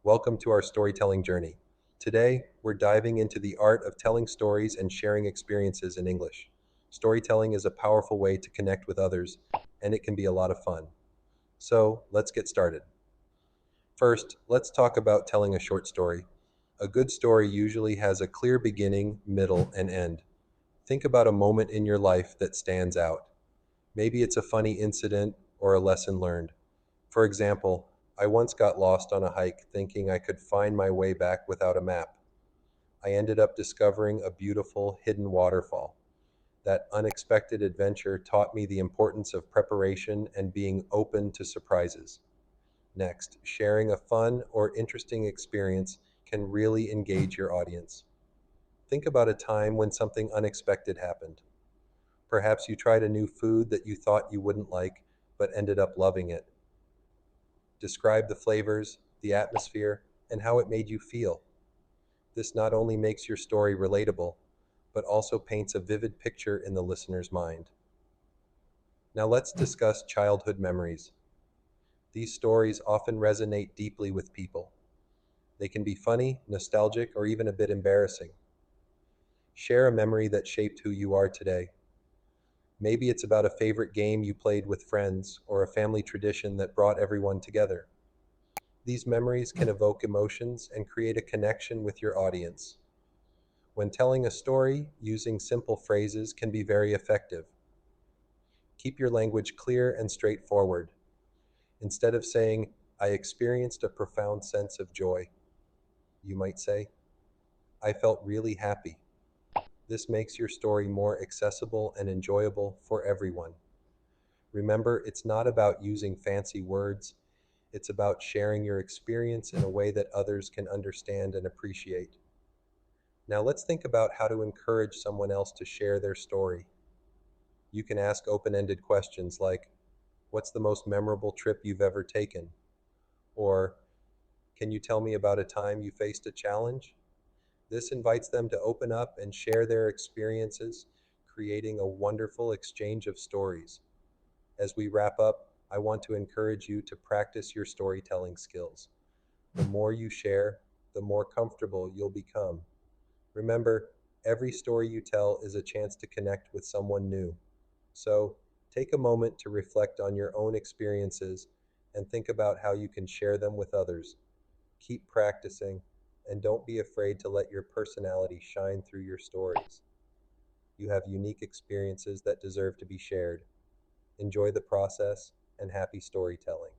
Welcome to our storytelling journey. Today, we're diving into the art of telling stories and sharing experiences in English. Storytelling is a powerful way to connect with others, and it can be a lot of fun. So, let's get started. First, let's talk about telling a short story. A good story usually has a clear beginning, middle, and end. Think about a moment in your life that stands out. Maybe it's a funny incident or a lesson learned. For example, I once got lost on a hike thinking I could find my way back without a map. I ended up discovering a beautiful hidden waterfall. That unexpected adventure taught me the importance of preparation and being open to surprises. Next, sharing a fun or interesting experience can really engage your audience. Think about a time when something unexpected happened. Perhaps you tried a new food that you thought you wouldn't like, but ended up loving it. Describe the flavors, the atmosphere, and how it made you feel. This not only makes your story relatable, but also paints a vivid picture in the listener's mind. Now let's discuss childhood memories. These stories often resonate deeply with people. They can be funny, nostalgic, or even a bit embarrassing. Share a memory that shaped who you are today. Maybe it's about a favorite game you played with friends or a family tradition that brought everyone together. These memories can evoke emotions and create a connection with your audience. When telling a story, using simple phrases can be very effective. Keep your language clear and straightforward. Instead of saying, I experienced a profound sense of joy, you might say, I felt really happy. This makes your story more accessible and enjoyable for everyone. Remember, it's not about using fancy words, it's about sharing your experience in a way that others can understand and appreciate. Now, let's think about how to encourage someone else to share their story. You can ask open ended questions like, what's the most memorable trip you've ever taken? Or, can you tell me about a time you faced a challenge? This invites them to open up and share their experiences, creating a wonderful exchange of stories. As we wrap up, I want to encourage you to practice your storytelling skills. The more you share, the more comfortable you'll become. Remember, every story you tell is a chance to connect with someone new. So, take a moment to reflect on your own experiences and think about how you can share them with others. Keep practicing and don't be afraid to let your personality shine through your stories. You have unique experiences that deserve to be shared. Enjoy the process and happy storytelling.